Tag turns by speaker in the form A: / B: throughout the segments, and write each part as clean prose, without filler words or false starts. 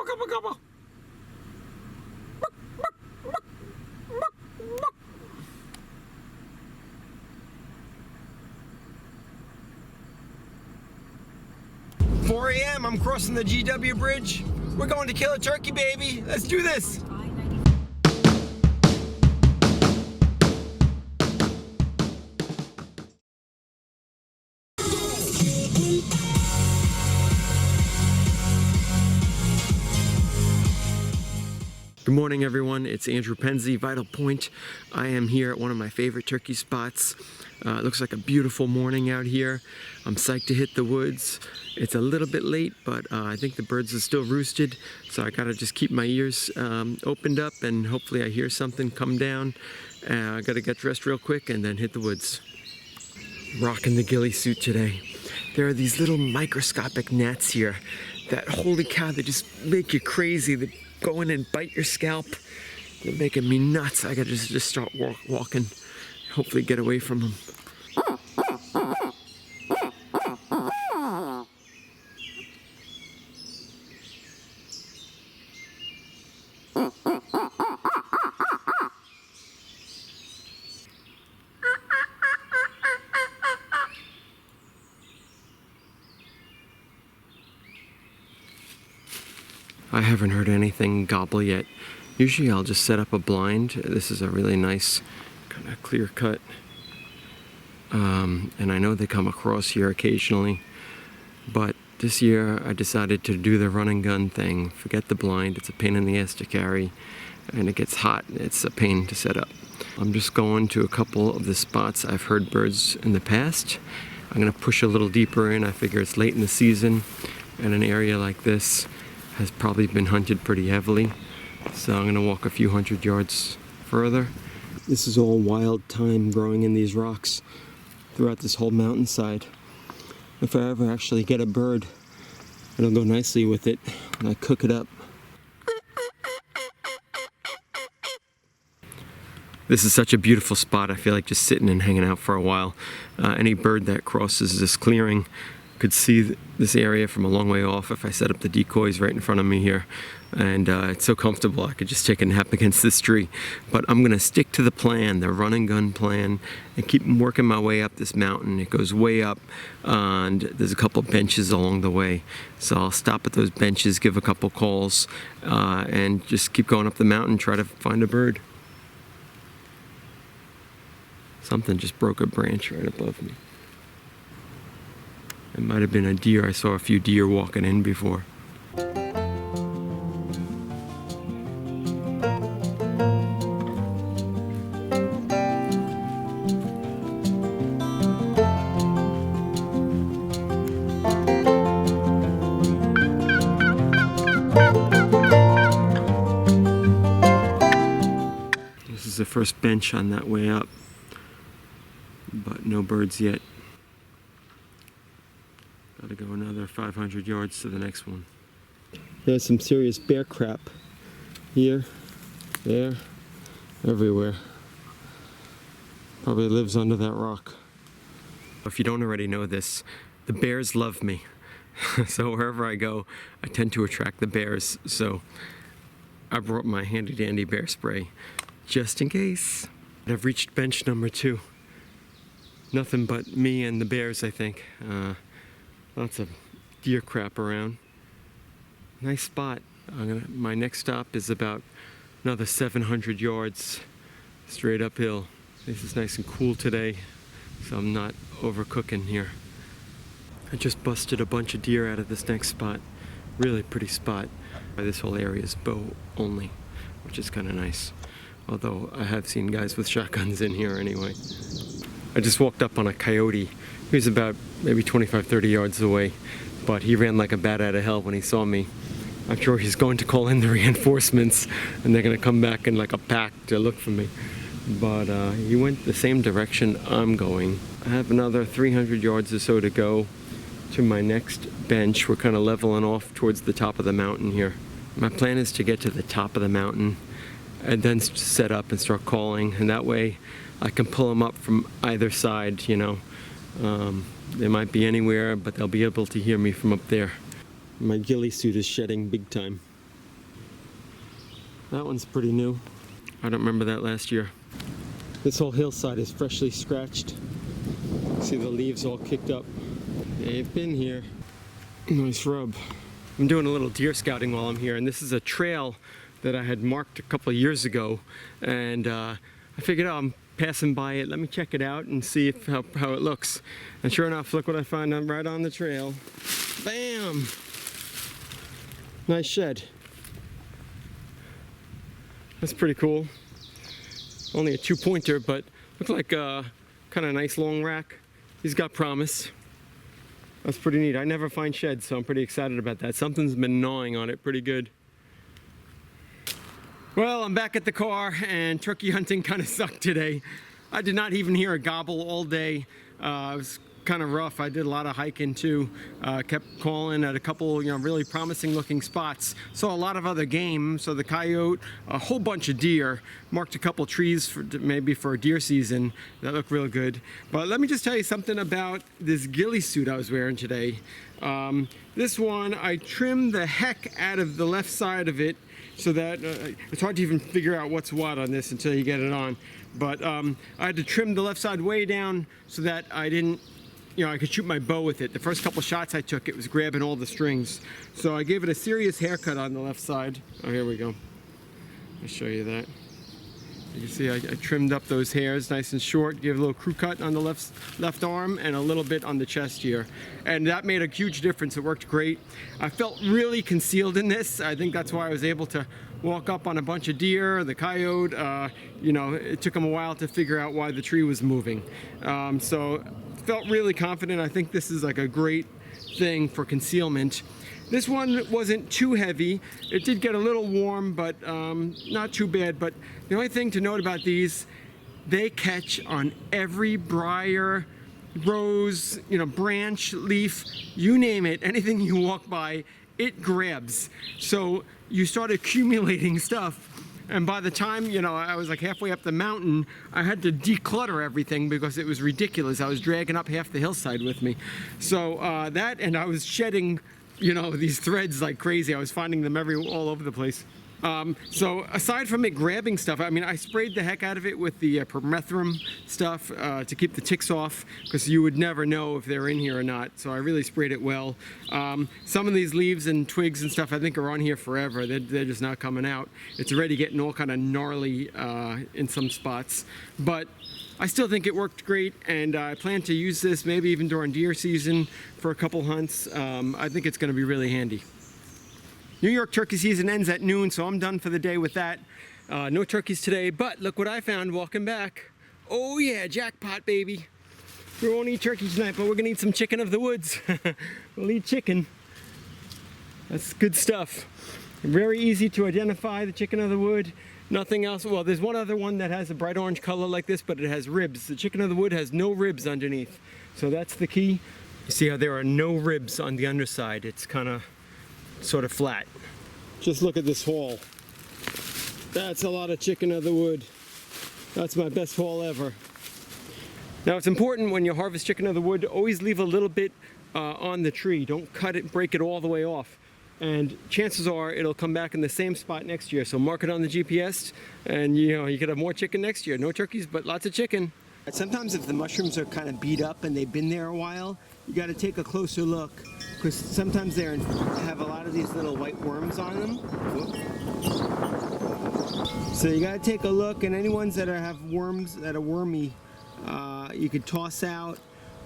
A: gobble, gobble, gobble. 4 a.m. I'm crossing the GW bridge. We're going to kill a turkey, baby. Let's do this. Good morning, everyone. It's Andrew Penzie, Vital Point. I am here at one of my favorite turkey spots. It looks like a beautiful morning out here. I'm psyched to hit the woods. It's a little bit late, but I think the birds are still roosted, so I gotta just keep my ears opened up and hopefully I hear something come down. I gotta get dressed real quick and then hit the woods. Rocking the ghillie suit today. There are these little microscopic gnats here that, holy cow, they just make you crazy. They go in and bite your scalp. They're making me nuts. I gotta just start walking, hopefully get away from them. I haven't heard anything gobble yet. Usually I'll just set up a blind. This is a really nice kind of clear cut. And I know they come across here occasionally, but this year I decided to do the run and gun thing. Forget the blind, it's a pain in the ass to carry, and it gets hot, it's a pain to set up. I'm just going to a couple of the spots I've heard birds in the past. I'm gonna push a little deeper in. I figure it's late in the season, and an area like this has probably been hunted pretty heavily. So I'm gonna walk a few hundred yards further. This is all wild thyme growing in these rocks throughout this whole mountainside. If I ever actually get a bird, it'll go nicely with it when I cook it up. This is such a beautiful spot. I feel like just sitting and hanging out for a while. Any bird that crosses this clearing could see this area from a long way off if I set up the decoys right in front of me here. And it's so comfortable, I could just take a nap against this tree. But I'm gonna stick to the plan, the run and gun plan, and keep working my way up this mountain. It goes way up, and there's a couple benches along the way. So I'll stop at those benches, give a couple calls, and just keep going up the mountain, try to find a bird. Something just broke a branch right above me. It might have been a deer. I saw a few deer walking in before. This is the first bench on that way up, but no birds yet. Gotta go another 500 yards to the next one. There's some serious bear crap. Here, there, everywhere. Probably lives under that rock. If you don't already know this, the bears love me. So wherever I go, I tend to attract the bears. So I brought my handy dandy bear spray, just in case. I've reached bench number 2. Nothing but me and the bears, I think. Lots of deer crap around. Nice spot. My next stop is about another 700 yards straight uphill. This is nice and cool today, so I'm not overcooking here. I just busted a bunch of deer out of this next spot. Really pretty spot. This whole area is bow only, which is kind of nice. Although I have seen guys with shotguns in here anyway. I just walked up on a coyote. He was about maybe 25-30 yards away, but he ran like a bat out of hell when he saw me. I'm sure he's going to call in the reinforcements, and they're going to come back in like a pack to look for me. But he went the same direction I'm going. I have another 300 yards or so to go to my next bench. We're kind of leveling off towards the top of the mountain here. My plan is to get to the top of the mountain and then set up and start calling, and that way I can pull them up from either side, you know. They might be anywhere, but they'll be able to hear me from up there. My ghillie suit is shedding big time. That one's pretty new. I don't remember that last year. This whole hillside is freshly scratched. See the leaves all kicked up. They've been here. Nice rub. I'm doing a little deer scouting while I'm here, and this is a trail that I had marked a couple of years ago, and I figured, oh, I'm passing by it, let me check it out and see how it looks. And sure enough, look what I find right on the trail. Bam! Nice shed. That's pretty cool. Only a 2-pointer, but looks like a kind of nice long rack. He's got promise. That's pretty neat. I never find sheds, so I'm pretty excited about that. Something's been gnawing on it pretty good. Well, I'm back at the car, and turkey hunting kind of sucked today. I did not even hear a gobble all day. It was kind of rough. I did a lot of hiking too. Kept calling at a couple, really promising looking spots. Saw a lot of other game. So the coyote, a whole bunch of deer. Marked a couple trees maybe for deer season. That looked real good. But let me just tell you something about this ghillie suit I was wearing today. This one, I trimmed the heck out of the left side of it, so that it's hard to even figure out what's what on this until you get it on. But I had to trim the left side way down so that I didn't, I could shoot my bow with it. The first couple shots I took, it was grabbing all the strings. So I gave it a serious haircut on the left side. Oh, here we go. I'll show you that. You can see I trimmed up those hairs nice and short, gave a little crew cut on the left arm and a little bit on the chest here. And that made a huge difference. It worked great. I felt really concealed in this. I think that's why I was able to walk up on a bunch of deer, the coyote. It took them a while to figure out why the tree was moving. So felt really confident. I think this is like a great thing for concealment. This one wasn't too heavy. It did get a little warm, but not too bad. But the only thing to note about these, they catch on every briar, rose, branch, leaf, you name it, anything you walk by, it grabs. So you start accumulating stuff. And by the time, I was like halfway up the mountain, I had to declutter everything because it was ridiculous. I was dragging up half the hillside with me. So that, and I was shedding these threads like crazy. I was finding them all over the place. So aside from it grabbing stuff, I sprayed the heck out of it with the permethrin stuff to keep the ticks off, because you would never know if they're in here or not. So I really sprayed it well. Some of these leaves and twigs and stuff I think are on here forever. They're just not coming out. It's already getting all kind of gnarly in some spots. But I still think it worked great, and I plan to use this maybe even during deer season for a couple hunts. I think it's going to be really handy. New York turkey season ends at noon, so I'm done for the day with that. No turkeys today, but look what I found walking back. Oh yeah, jackpot, baby. We won't eat turkey tonight, but we're gonna eat some chicken of the woods. We'll eat chicken. That's good stuff. Very easy to identify, the chicken of the wood. Nothing else. Well, there's one other one that has a bright orange color like this, but it has ribs. The chicken of the wood has no ribs underneath. So that's the key. You see how there are no ribs on the underside. It's kind of sort of flat. Just look at this haul. That's a lot of chicken of the wood. That's my best haul ever. Now it's important when you harvest chicken of the wood to always leave a little bit on the tree. Don't cut it, break it all the way off. And chances are it'll come back in the same spot next year. So mark it on the GPS, and you could have more chicken next year. No turkeys, but lots of chicken. Sometimes if the mushrooms are kind of beat up and they've been there a while, you got to take a closer look, because sometimes they have a lot of these little white worms on them. So you got to take a look, and any ones that have worms, that are wormy, you could toss out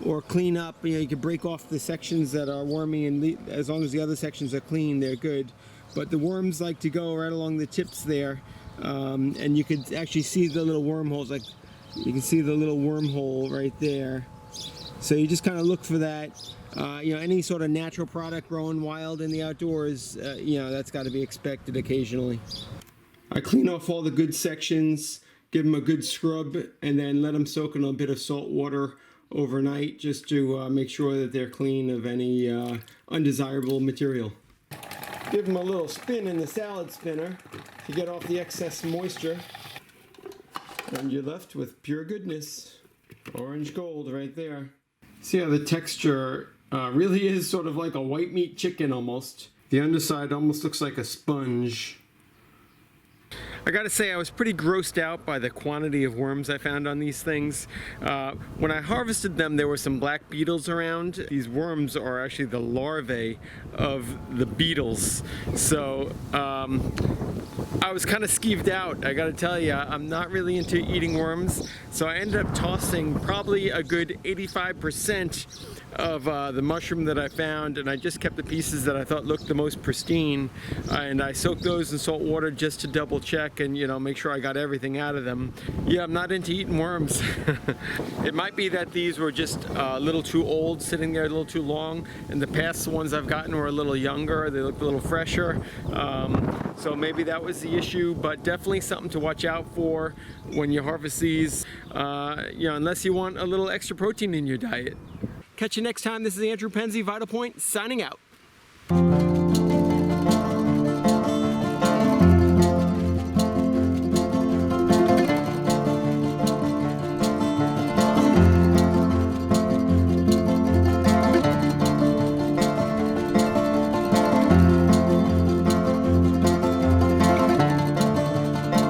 A: or clean up. You could break off the sections that are wormy, and as long as the other sections are clean, they're good. But the worms like to go right along the tips there, and you could actually see the little wormholes. Like you can see the little wormhole right there. So you just kind of look for that. Any sort of natural product growing wild in the outdoors, that's got to be expected occasionally. I clean off all the good sections, give them a good scrub, and then let them soak in a bit of salt water overnight, just to make sure that they're clean of any undesirable material. Give them a little spin in the salad spinner to get off the excess moisture, and you're left with pure goodness. Orange gold right there. See how the texture really is sort of like a white meat chicken almost. The underside almost looks like a sponge. I gotta say, I was pretty grossed out by the quantity of worms I found on these things. When I harvested them, there were some black beetles around. These worms are actually the larvae of the beetles. So I was kind of skeeved out. I gotta tell you, I'm not really into eating worms. So I ended up tossing probably a good 85% of the mushroom that I found, and I just kept the pieces that I thought looked the most pristine, and I soaked those in salt water just to double check and, you know, make sure I got everything out of them. Yeah, I'm not into eating worms. It might be that these were just a little too old, sitting there a little too long, and the past ones I've gotten were a little younger, they looked a little fresher, so maybe that was the issue, but definitely something to watch out for when you harvest these, you know, unless you want a little extra protein in your diet. Catch you next time. This is Andrew Penzi, Vital Point, signing out.